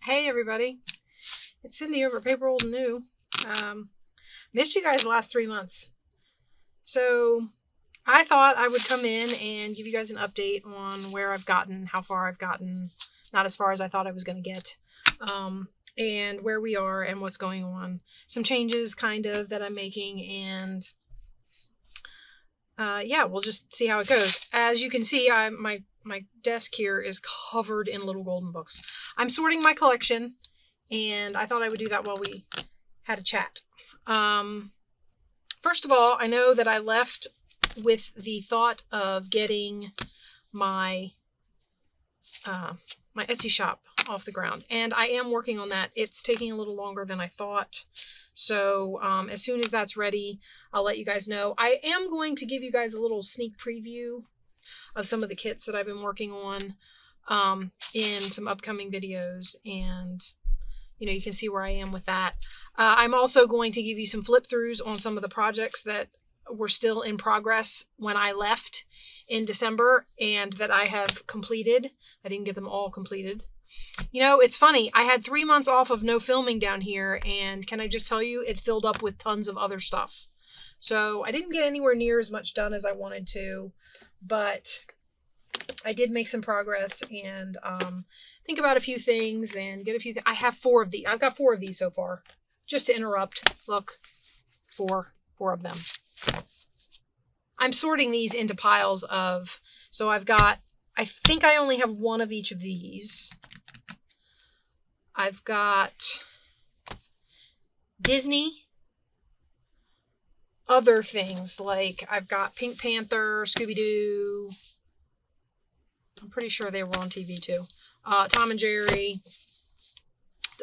Hey everybody, it's Cindy over at paper.old.new. Missed you guys the last 3 months. So I thought I would come in and give you guys an update on where I've gotten, how far I've gotten, not as far as I thought I was going to get, and where we are and what's going on. Some changes kind of that I'm making, and yeah, we'll just see how it goes. As you can see, my desk here is covered in little golden books. I'm sorting my collection, and I thought I would do that while we had a chat. First of all, I know that I left with the thought of getting my my Etsy shop off the ground, and I am working on that. It's taking a little longer than I thought. So as soon as that's ready, I'll let you guys know. I am going to give you guys a little sneak preview of some of the kits that I've been working on in some upcoming videos, and you can see where I am with that. I'm also going to give you some flip throughs on some of the projects that were still in progress when I left in December and that I have completed. I didn't get them all completed. It's funny. I had 3 months off of no filming down here, and can I just tell you, it filled up with tons of other stuff. So I didn't get anywhere near as much done as I wanted to, but I did make some progress and think about a few things and get a few things. I have 4 of these. I've got 4 of these so far. Just to interrupt, look, 4 of them. I'm sorting these into piles of, so I've got, I think I only have 1 of each of these. I've got Disney, other things like I've got Pink Panther, Scooby-Doo. I'm pretty sure they were on TV too. Tom and Jerry.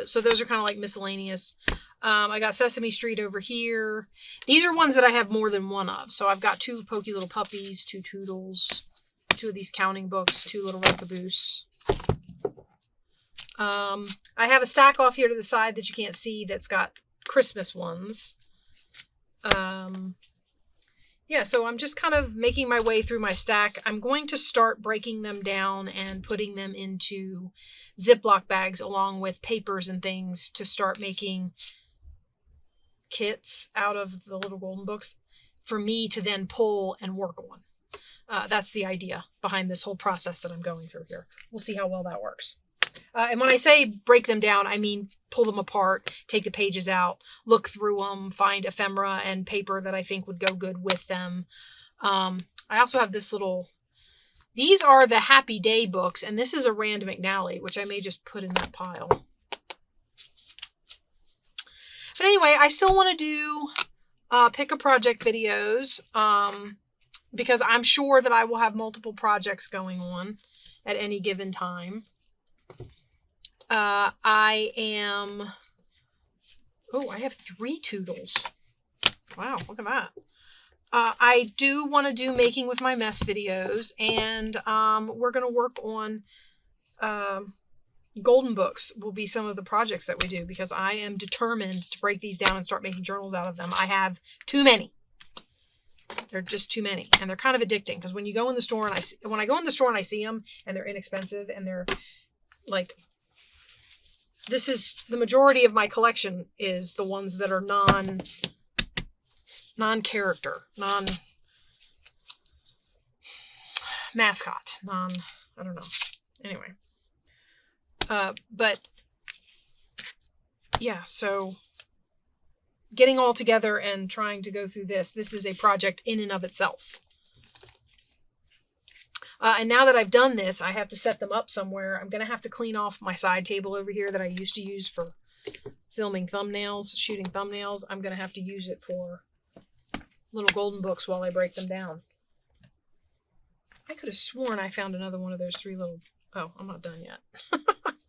So those are kind of like miscellaneous. I got Sesame Street over here. These are ones that I have more than 1 of. So I've got 2 Pokey Little Puppies, 2 Toodles, 2 of these counting books, 2 Little Red Caboose. I have a stack off here to the side that you can't see that's got Christmas ones. Yeah, so I'm just kind of making my way through my stack. I'm going to start breaking them down and putting them into Ziploc bags along with papers and things to start making kits out of the little golden books for me to then pull and work on. That's the idea behind this whole process that I'm going through here. We'll see how well that works. And when I say break them down, I mean pull them apart, take the pages out, look through them, find ephemera and paper that I think would go good with them. I also have this little, these are the Happy Day books, and this is a Rand McNally, which I may just put in that pile. But anyway, I still want to do pick a project videos because I'm sure that I will have multiple projects going on at any given time. I have 3 Toodles. Wow, look at that. I do want to do making with my mess videos, and we're going to work on golden books will be some of the projects that we do, because I am determined to break these down and start making journals out of them. I have too many. They're just too many, and they're kind of addicting, because when you go in the store and when I go in the store and I see them and they're inexpensive and they're like, this is the majority of my collection is the ones that are non-character, non-mascot, I don't know. Anyway. But yeah, so getting all together and trying to go through this is a project in and of itself. And now that I've done this, I have to set them up somewhere. I'm going to have to clean off my side table over here that I used to use for filming thumbnails, shooting thumbnails. I'm going to have to use it for little golden books while I break them down. I could have sworn I found another one of those 3 little... Oh, I'm not done yet.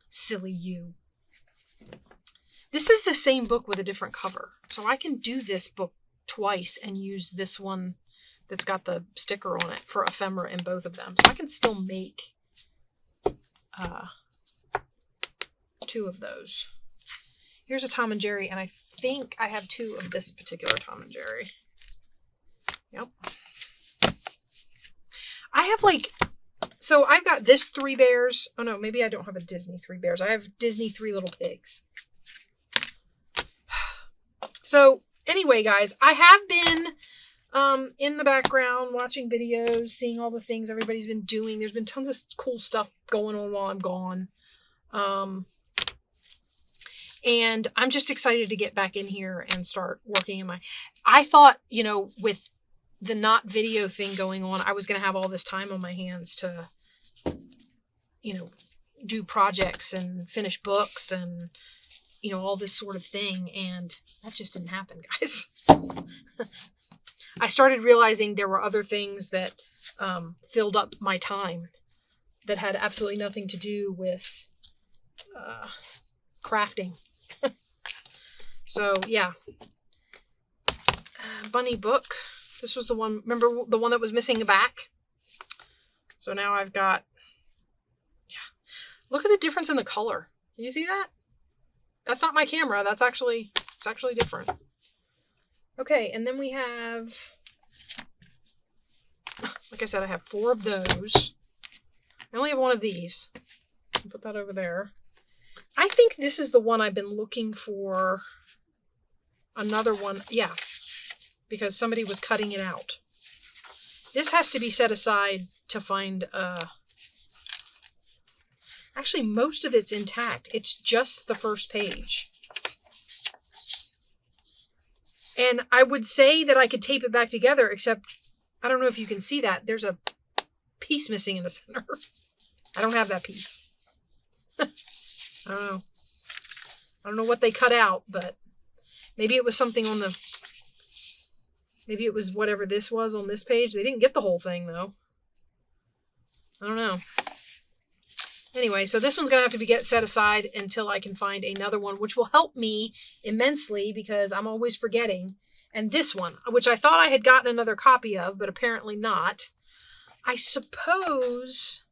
Silly you. This is the same book with a different cover. So I can do this book twice and use this one that's got the sticker on it for ephemera in both of them. So I can still make 2 of those. Here's a Tom and Jerry, and I think I have 2 of this particular Tom and Jerry. Yep. I have like So I've got this Three Bears. Oh no, maybe I don't have a Disney Three Bears. I have Disney Three Little Pigs. So anyway, guys, I have been in the background watching videos, seeing all the things everybody's been doing. There's been tons of cool stuff going on while I'm gone. And I'm just excited to get back in here and start working in I thought, you know, with the not video thing going on, I was going to have all this time on my hands to, you know, do projects and finish books and, you know, all this sort of thing. And that just didn't happen, guys. I started realizing there were other things that filled up my time that had absolutely nothing to do with crafting. So, yeah. Bunny book. This was the one, remember the one that was missing the back? So now I've got, yeah. Look at the difference in the color. Can you see that? That's not my camera. It's actually different. Okay, and then we have, like I said, I have 4 of those. I only have 1 of these. I'll put that over there. I think this is the one I've been looking for. Another one, yeah, because somebody was cutting it out. This has to be set aside to find, actually most of it's intact. It's just the first page. And I would say that I could tape it back together, except I don't know if you can see that. There's a piece missing in the center. I don't have that piece. I don't know. I don't know what they cut out, but maybe it was something on the, maybe it was whatever this was on this page. They didn't get the whole thing, though. I don't know. Anyway, so this one's going to have to be set aside until I can find another one, which will help me immensely because I'm always forgetting. And this one, which I thought I had gotten another copy of, but apparently not. I suppose,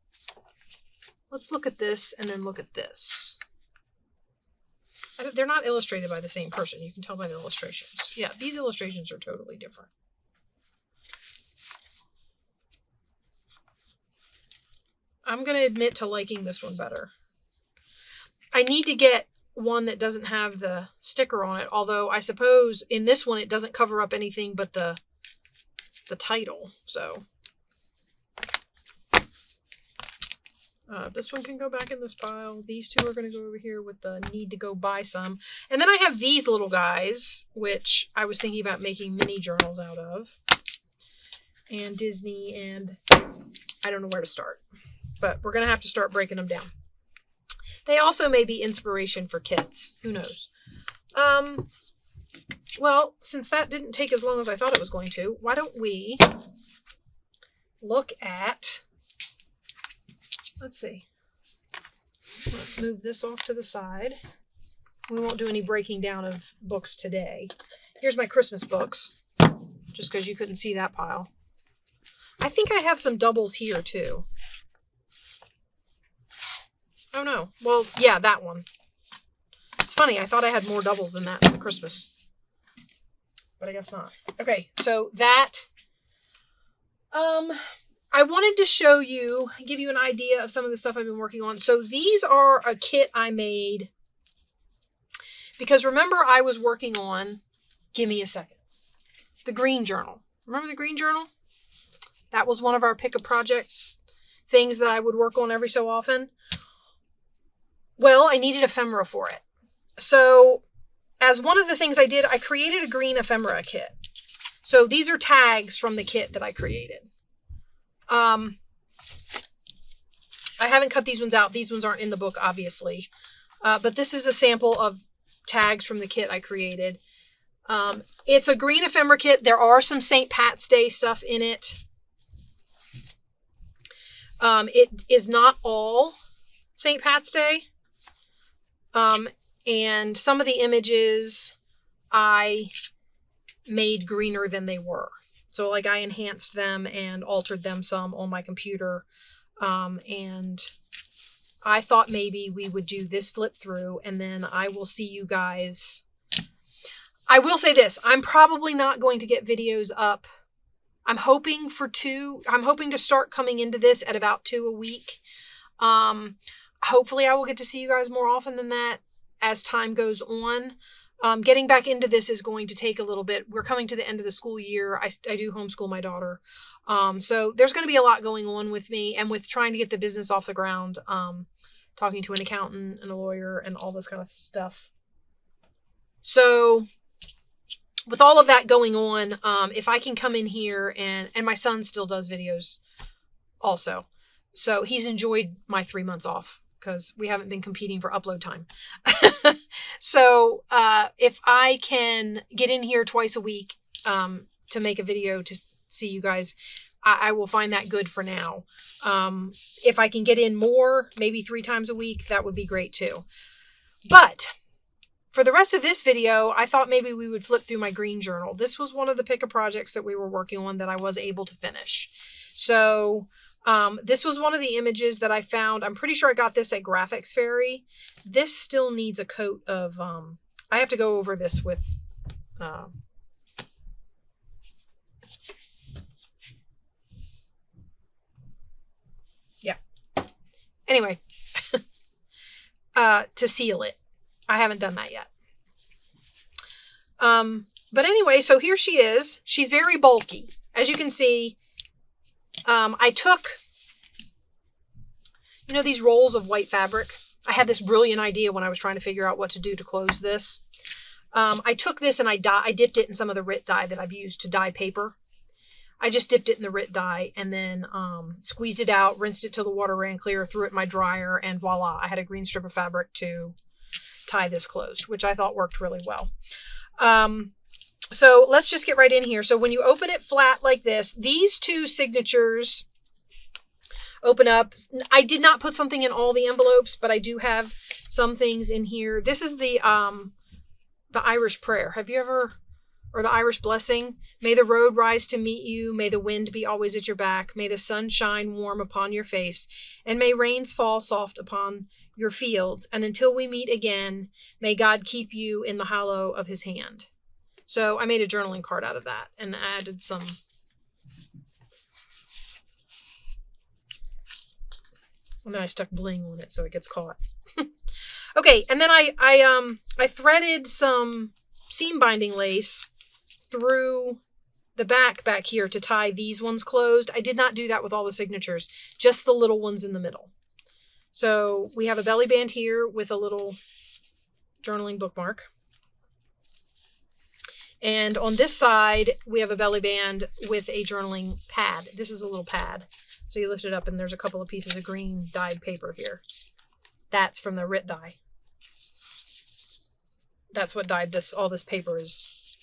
let's look at this and then look at this. They're not illustrated by the same person. You can tell by the illustrations. Yeah, these illustrations are totally different. I'm going to admit to liking this one better. I need to get one that doesn't have the sticker on it, although I suppose in this one it doesn't cover up anything but the title. So this one can go back in this pile. These 2 are going to go over here with the need to go buy some. And then I have these little guys, which I was thinking about making mini journals out of. And Disney, and I don't know where to start. But we're going to have to start breaking them down. They also may be inspiration for kits. Who knows? Well, since that didn't take as long as I thought it was going to, why don't we look at, let's see. Let's move this off to the side. We won't do any breaking down of books today. Here's my Christmas books, just because you couldn't see that pile. I think I have some doubles here, too. Oh, no. Well, yeah, that one. It's funny. I thought I had more doubles than that in the Christmas. But I guess not. Okay, so that. I wanted to show you, give you an idea of some of the stuff I've been working on. So these are a kit I made. Because remember I was working on, give me a second, the green journal. Remember the green journal? That was one of our pick a project things that I would work on every so often. Well, I needed ephemera for it. So as one of the things I did, I created a green ephemera kit. So these are tags from the kit that I created. I haven't cut these ones out. These ones aren't in the book, obviously. But this is a sample of tags from the kit I created. It's a green ephemera kit. There are some St. Pat's Day stuff in it. It is not all St. Pat's Day. And some of the images I made greener than they were. So like I enhanced them and altered them some on my computer. And I thought maybe we would do this flip through and then I will see you guys. I will say this, I'm probably not going to get videos up I'm hoping for 2. I'm hoping to start coming into this at about 2 a week. Hopefully I will get to see you guys more often than that as time goes on. Getting back into this is going to take a little bit. We're coming to the end of the school year. I do homeschool my daughter. So there's going to be a lot going on with me and with trying to get the business off the ground. Talking to an accountant and a lawyer and all this kind of stuff. So with all of that going on, if I can come in here and my son still does videos also. So he's enjoyed my 3 months off because we haven't been competing for upload time. So if I can get in here twice a week to make a video to see you guys, I will find that good for now. If I can get in more, maybe 3 times a week, that would be great too. But for the rest of this video, I thought maybe we would flip through my green journal. This was one of the picker projects that we were working on that I was able to finish. So this was one of the images that I found. I'm pretty sure I got this at Graphics Fairy. This still needs a coat of, I have to go over this with, yeah. Anyway, to seal it. I haven't done that yet. But anyway, so here she is. She's very bulky. As you can see, I took, you know, these rolls of white fabric. I had this brilliant idea when I was trying to figure out what to do to close this. I took this and I dipped it in some of the RIT dye that I've used to dye paper. I just dipped it in the RIT dye and then squeezed it out, rinsed it till the water ran clear, threw it in my dryer, and voila, I had a green strip of fabric to tie this closed, which I thought worked really well. So let's just get right in here. So when you open it flat like this, these 2 signatures open up. I did not put something in all the envelopes, but I do have some things in here. This is the Irish prayer. Have you ever, or the Irish blessing? May the road rise to meet you. May the wind be always at your back. May the sun shine warm upon your face. And may rains fall soft upon your fields. And until we meet again, may God keep you in the hollow of his hand. So I made a journaling card out of that and added some. And then I stuck bling on it so it gets caught. Okay, and then I threaded some seam binding lace through the back here to tie these ones closed. I did not do that with all the signatures, just the little ones in the middle. So we have a belly band here with a little journaling bookmark. And on this side, we have a belly band with a journaling pad. This is a little pad. So you lift it up and there's a couple of pieces of green dyed paper here. That's from the RIT dye. That's what dyed this. All this paper is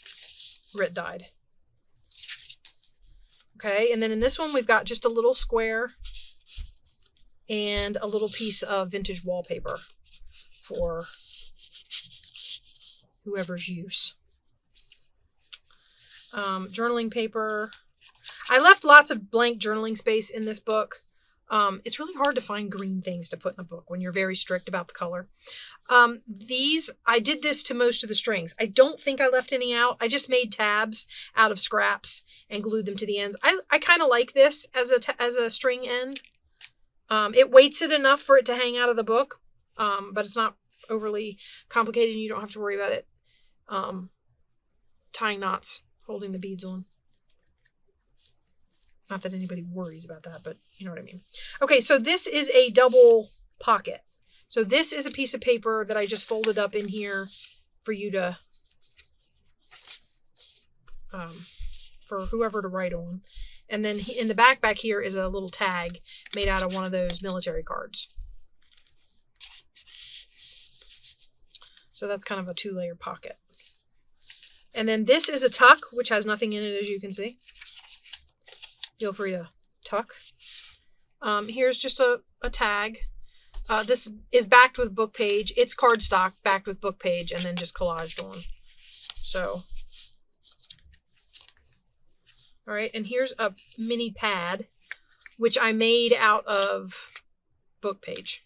RIT dyed. Okay, and then in this one, we've got just a little square and a little piece of vintage wallpaper for whoever's use. Journaling paper. I left lots of blank journaling space in this book. It's really hard to find green things to put in a book when you're very strict about the color. I did this to most of the strings. I don't think I left any out. I just made tabs out of scraps and glued them to the ends. I kind of like this as a string end. It weights it enough for it to hang out of the book, but it's not overly complicated and you don't have to worry about it tying knots, holding the beads on. Not that anybody worries about that, but you know what I mean. Okay, so this is a double pocket. So this is a piece of paper that I just folded up in here for you to, for whoever to write on. And then in the back here is a little tag made out of one of those military cards. So that's kind of a 2-layer pocket. And then this is a tuck, which has nothing in it, as you can see. Feel free to tuck. Here's just a tag. This is backed with book page. It's cardstock backed with book page and then just collaged on. So, all right. And here's a mini pad, which I made out of book page.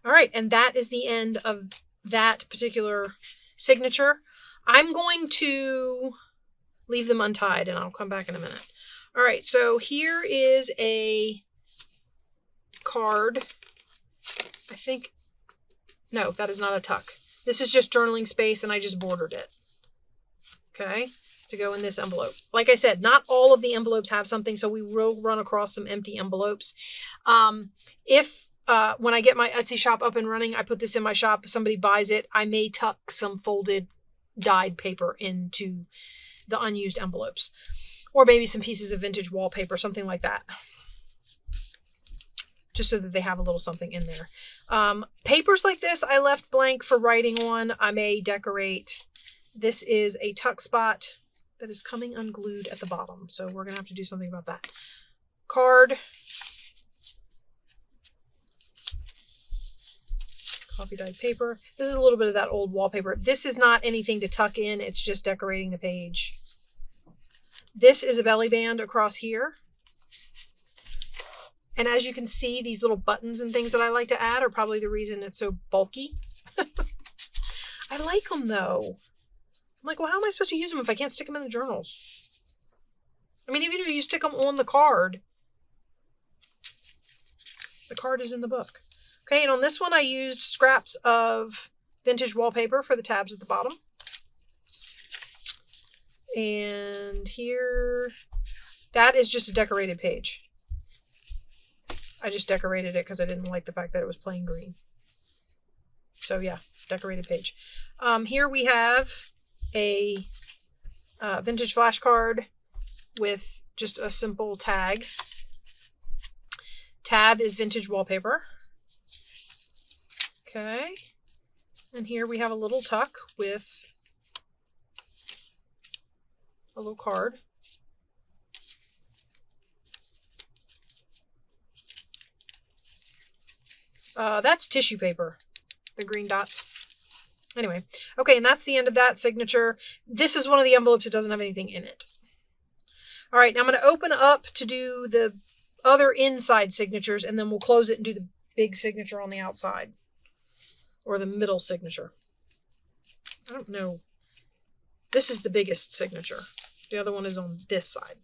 All right. And that is the end of that particular signature. I'm going to leave them untied, and I'll come back in a minute. All right, so here is a card. I think, no, that is not a tuck. This is just journaling space, and I just bordered it. Okay, to go in this envelope. Like I said, not all of the envelopes have something, so we will run across some empty envelopes. When I get my Etsy shop up and running, I put this in my shop. If somebody buys it, I may tuck some folded dyed paper into the unused envelopes, or maybe some pieces of vintage wallpaper, something like that, just so that they have a little something in there. Papers like this I left blank for writing on. I may decorate. This is a tuck spot that is coming unglued at the bottom, so we're going to have to do something about that. Card. Coffee dyed paper. This is a little bit of that old wallpaper. This is not anything to tuck in. It's just decorating the page. This is a belly band across here. And as you can see, these little buttons and things that I like to add are probably the reason it's so bulky. I like them though. I'm like, well, how am I supposed to use them if I can't stick them in the journals? I mean, even if you stick them on the card is in the book. Okay, and on this one I used scraps of vintage wallpaper for the tabs at the bottom. And here, that is just a decorated page. I just decorated it because I didn't like the fact that it was plain green. So yeah, decorated page. Here we have a vintage flashcard with just a simple tag. Tab is vintage wallpaper. Okay, and here we have a little tuck with a little card. That's tissue paper, the green dots. Anyway, okay, and that's the end of that signature. This is one of the envelopes that doesn't have anything in it. All right, now I'm going to open up to do the other inside signatures, and then we'll close it and do the big signature on the outside. Or the middle signature. I don't know. This is the biggest signature. The other one is on this side.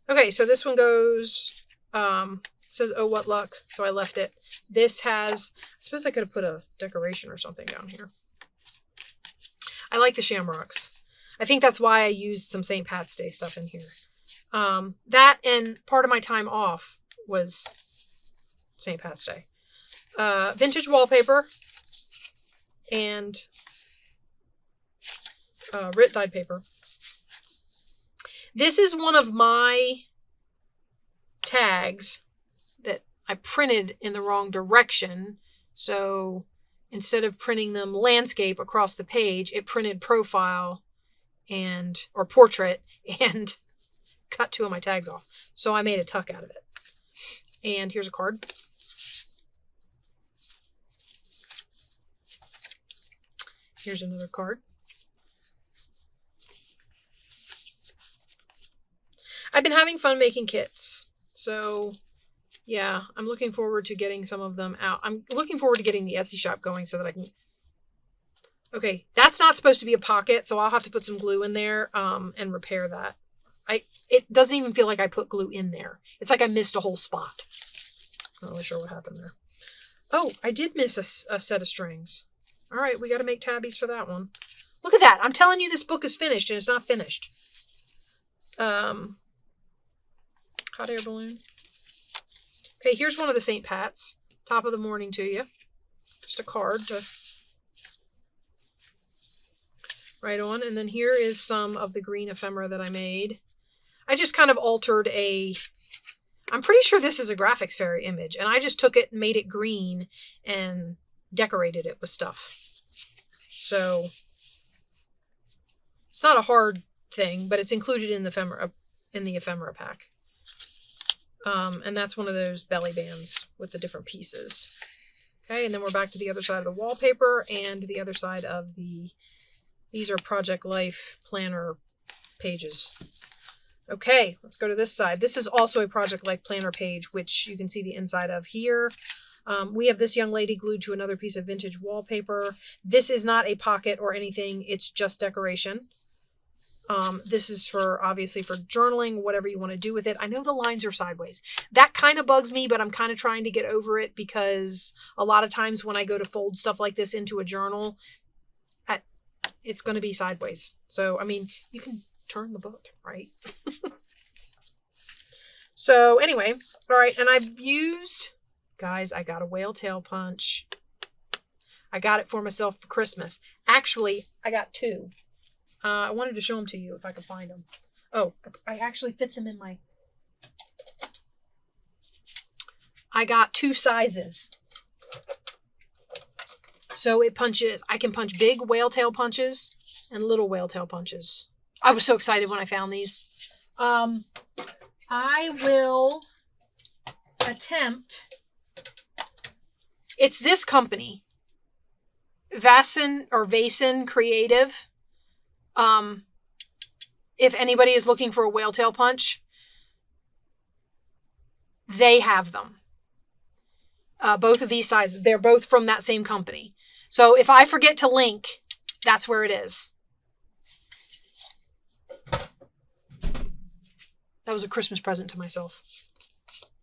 Okay, so this one goes, says, oh, what luck. So I left it. This has, I suppose I could have put a decoration or something down here. I like the shamrocks. I think that's why I used some St. Pat's Day stuff in here. That and part of my time off was St. Pat's Day. Vintage wallpaper and Rit dyed paper. This is one of my tags that I printed in the wrong direction. So instead of printing them landscape across the page, it printed profile or portrait and cut two of my tags off. So I made a tuck out of it. And here's a card. Here's another card. I've been having fun making kits. So yeah, I'm looking forward to getting some of them out. I'm looking forward to getting the Etsy shop going so that I can... Okay, that's not supposed to be a pocket, so I'll have to put some glue in there and repair that. It doesn't even feel like I put glue in there. It's like I missed a whole spot. Not really sure what happened there. Oh, I did miss a set of strings. All right, we got to make tabbies for that one. Look at that. I'm telling you this book is finished, and it's not finished. Hot air balloon. Okay, here's one of the St. Pat's. Top of the morning to you. Just a card to write on. And then here is some of the green ephemera that I made. I just kind of altered I'm pretty sure this is a Graphics Fairy image, and I just took it and made it green and decorated it with stuff. So it's not a hard thing, but it's included in the ephemera pack. And that's one of those belly bands with the different pieces. Okay, and then we're back to the other side of the wallpaper and the other side of these are Project Life planner pages. Okay, let's go to this side. This is also a Project Life planner page, which you can see the inside of here. We have this young lady glued to another piece of vintage wallpaper. This is not a pocket or anything. It's just decoration. This is for, obviously, for journaling, whatever you want to do with it. I know the lines are sideways. That kind of bugs me, but I'm kind of trying to get over it because a lot of times when I go to fold stuff like this into a journal, it's going to be sideways. So, I mean, you can turn the book, right? So anyway, all right. And I've used, guys, I got a whale tail punch. I got it for myself for Christmas. Actually, I got two. I wanted to show them to you if I could find them. Oh, I actually fit them in my... I got two sizes. So it punches, I can punch big whale tail punches and little whale tail punches. I was so excited when I found these. I will attempt, it's this company, Vasen Creative. If anybody is looking for a whale tail punch, they have them. Both of these sizes, they're both from that same company. So if I forget to link, that's where it is. That was a Christmas present to myself,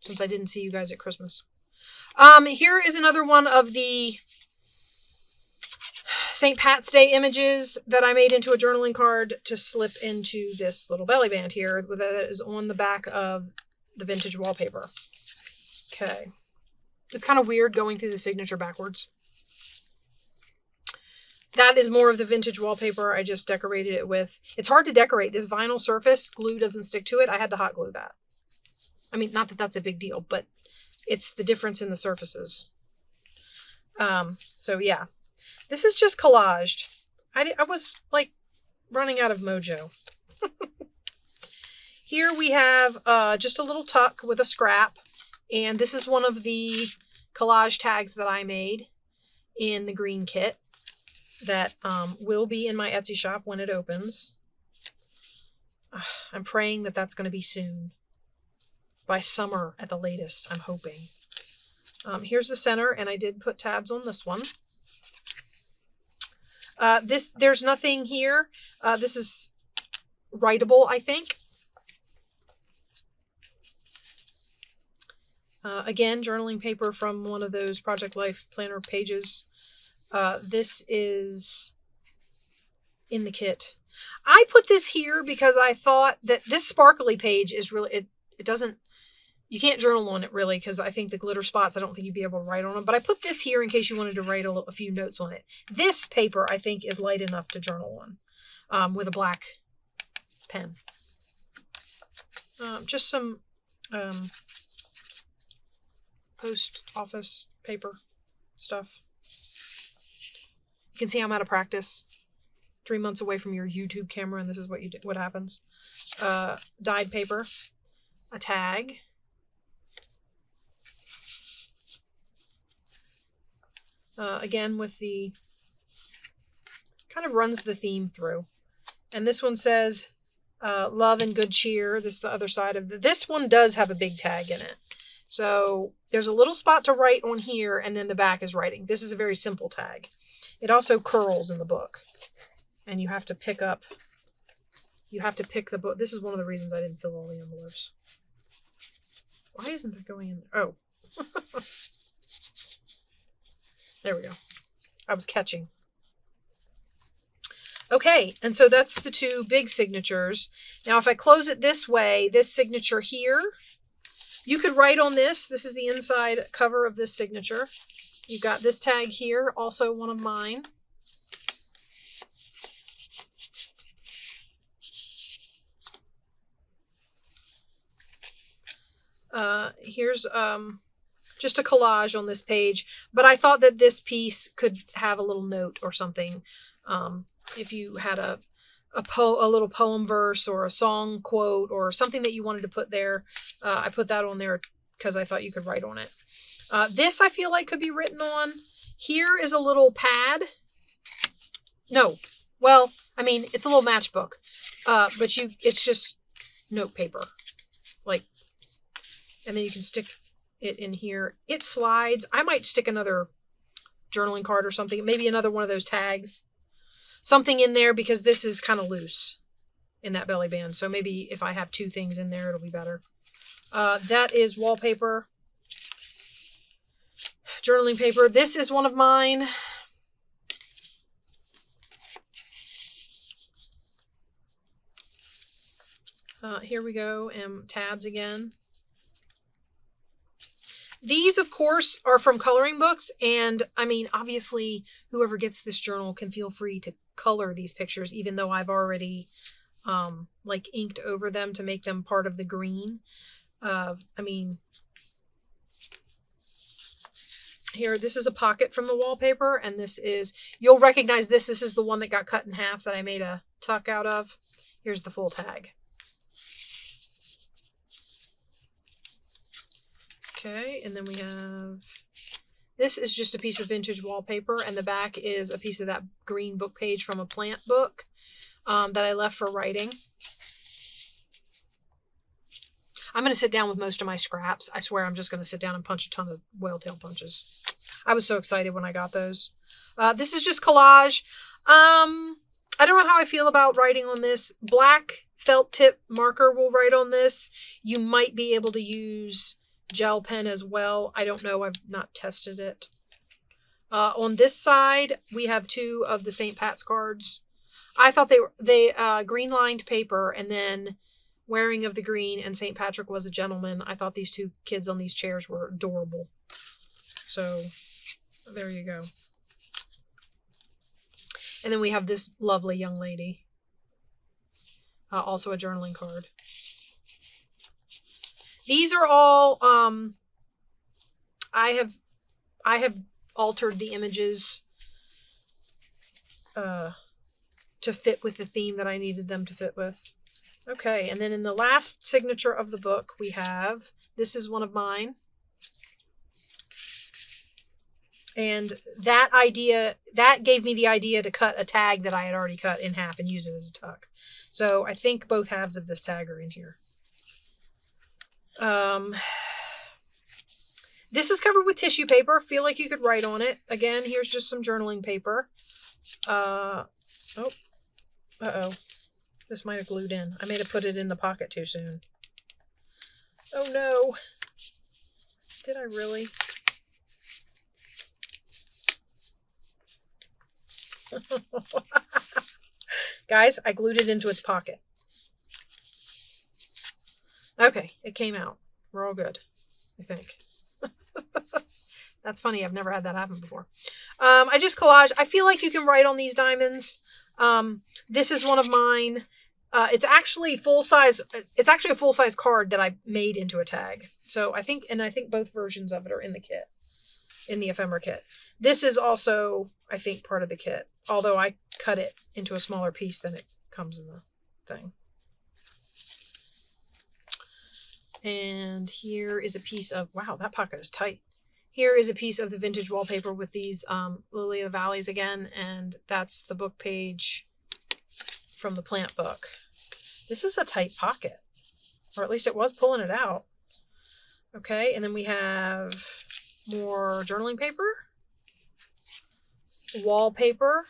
since I didn't see you guys at Christmas. Here is another one of the St. Pat's Day images that I made into a journaling card to slip into this little belly band here that is on the back of the vintage wallpaper. Okay. It's kind of weird going through the signature backwards. That is more of the vintage wallpaper. I just decorated it with... It's hard to decorate. This vinyl surface, glue doesn't stick to it. I had to hot glue that. I mean, not that that's a big deal, but it's the difference in the surfaces. So yeah. This is just collaged. I was like running out of mojo. Here we have just a little tuck with a scrap. And this is one of the collage tags that I made in the green kit that will be in my Etsy shop when it opens. I'm praying that that's going to be soon. By summer at the latest, I'm hoping. Here's the center, and I did put tabs on this one. There's nothing here. This is writable, I think. Again, journaling paper from one of those Project Life planner pages. This is in the kit. I put this here because I thought that this sparkly page is really, it doesn't, you can't journal on it really because I think the glitter spots, I don't think you'd be able to write on them. But I put this here in case you wanted to write a few notes on it. This paper, I think, is light enough to journal on with a black pen. Just some post office paper stuff. You can see I'm out of practice. 3 months away from your YouTube camera, and this is what you do, what happens. Dyed paper, a tag, again with the kind of runs the theme through, and this one says love and good cheer. This is the other side of this one does have a big tag in it. So there's a little spot to write on here, and then the back is writing. This is a very simple tag. It also curls in the book, and you have to pick the book. This is one of the reasons I didn't fill all the envelopes. Why isn't that going in there? Oh. There we go. I was catching. Okay, and so that's the two big signatures. Now if I close it this way, this signature here, you could write on this. This is the inside cover of this signature. You've got this tag here, also one of mine. Here's just a collage on this page, but I thought that this piece could have a little note or something. If you had a little poem verse or a song quote or something that you wanted to put there, I put that on there because I thought you could write on it. This I feel like could be written on. Here is a little pad. No, well, I mean, it's a little matchbook, but it's just note paper, like, and then you can stick it in here. It slides. I might stick another journaling card or something, maybe another one of those tags, something in there because this is kind of loose. in that belly band. So maybe if I have 2 things in there, it'll be better. That is wallpaper. Journaling paper. This is one of mine. Here we go, and tabs again. These, of course, are from coloring books, and I mean, obviously, whoever gets this journal can feel free to color these pictures, even though I've already like inked over them to make them part of the green. I mean, here, this is a pocket from the wallpaper, and this is, you'll recognize this. This is the one that got cut in half that I made a tuck out of. Here's the full tag. Okay, and then we have, this is just a piece of vintage wallpaper, and the back is a piece of that green book page from a plant book that I left for writing. I'm going to sit down with most of my scraps. I swear I'm just going to sit down and punch a ton of whale tail punches. I was so excited when I got those. This is just collage. I don't know how I feel about writing on this. Black felt tip marker will write on this. You might be able to use gel pen as well. I don't know. I've not tested it. On this side, we have 2 of the St. Pat's cards. I thought they green lined paper, and then wearing of the green, and St. Patrick was a gentleman. I thought these 2 kids on these chairs were adorable. So there you go. And then we have this lovely young lady. Also a journaling card. These are all, I have altered the images to fit with the theme that I needed them to fit with. Okay, and then in the last signature of the book, we have, this is one of mine. And that idea, that gave me the idea to cut a tag that I had already cut in half and use it as a tuck. So I think both halves of this tag are in here. This is covered with tissue paper. Feel like you could write on it. Again, here's just some journaling paper. This might have glued in. I may have put it in the pocket too soon. Oh no. Did I really? Guys, I glued it into its pocket. Okay, it came out. We're all good, I think. That's funny. I've never had that happen before. I just collage. I feel like you can write on these diamonds. This is one of mine. It's actually full-size. It's actually a full-size card that I made into a tag. So I think both versions of it are in the kit, in the ephemera kit. This is also, I think, part of the kit, although I cut it into a smaller piece than it comes in the thing. And here is a piece of, wow, that pocket is tight. Here is a piece of the vintage wallpaper with these Lily of the Valleys again, and that's the book page from the plant book. This is a tight pocket, or at least it was pulling it out. Okay, and then we have more journaling paper, wallpaper.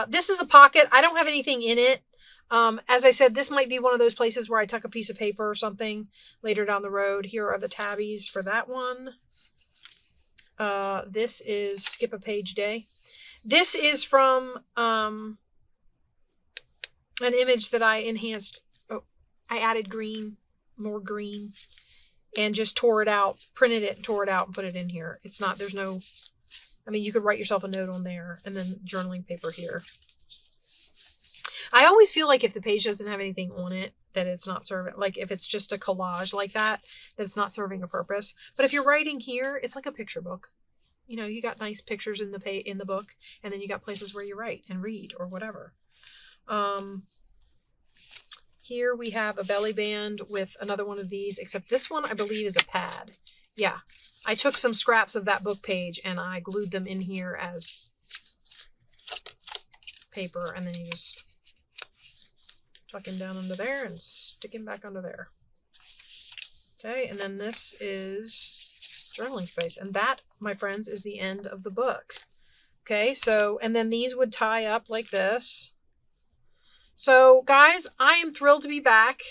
This is a pocket. I don't have anything in it. As I said, this might be one of those places where I tuck a piece of paper or something later down the road. Here are the tabbies for that one. This is Skip a Page Day. This is from an image that I enhanced. Oh, I added green, more green, and just tore it out, printed it, tore it out, and put it in here. It's not, there's no, I mean, you could write yourself a note on there, and then journaling paper here. I always feel like if the page doesn't have anything on it, that it's not serving, like if it's just a collage like that, that it's not serving a purpose. But if you're writing here, it's like a picture book. You know, you got nice pictures in the book, and then you got places where you write and read or whatever. Here we have a belly band with another one of these, except this one I believe is a pad. Yeah, I took some scraps of that book page and I glued them in here as paper, and then you just tuck him down under there and stick him back under there. Okay, and then this is journaling space. And that, my friends, is the end of the book. Okay, so, and then these would tie up like this. So guys, I am thrilled to be back.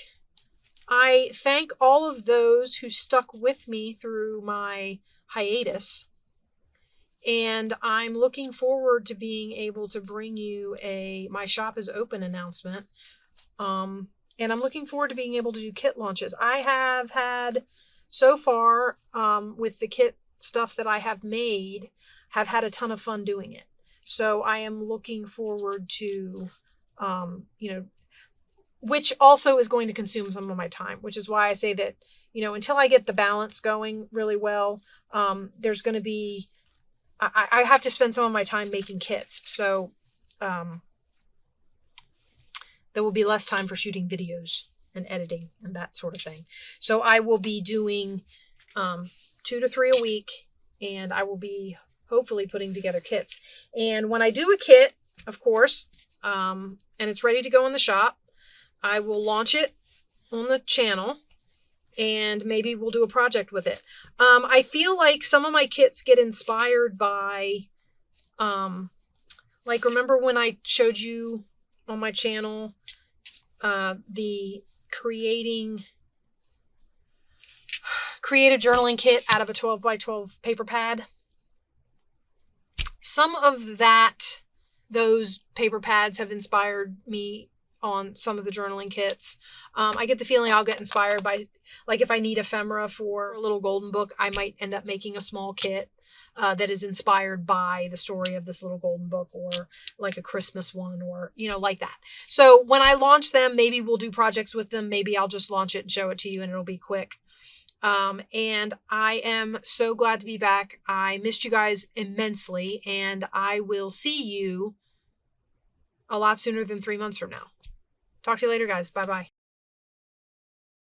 I thank all of those who stuck with me through my hiatus. And I'm looking forward to being able to bring you a my shop is open announcement. And I'm looking forward to being able to do kit launches. I have had so far with the kit stuff that I have made, have had a ton of fun doing it. So I am looking forward to, which also is going to consume some of my time, which is why I say that, until I get the balance going really well, there's going to be, I have to spend some of my time making kits. So there will be less time for shooting videos and editing and that sort of thing. So I will be doing 2 to 3 a week, and I will be hopefully putting together kits. And when I do a kit, of course, and it's ready to go in the shop, I will launch it on the channel, and maybe we'll do a project with it. I feel like some of my kits get inspired by, like, remember when I showed you on my channel the create a journaling kit out of a 12 by 12 paper pad? Some of those paper pads have inspired me on some of the journaling kits. I get the feeling I'll get inspired by, like, if I need ephemera for a little golden book, I might end up making a small kit that is inspired by the story of this little golden book, or like a Christmas one, or, like that. So when I launch them, maybe we'll do projects with them. Maybe I'll just launch it and show it to you, and it'll be quick. And I am so glad to be back. I missed you guys immensely, and I will see you a lot sooner than 3 months from now. Talk to you later, guys. Bye-bye.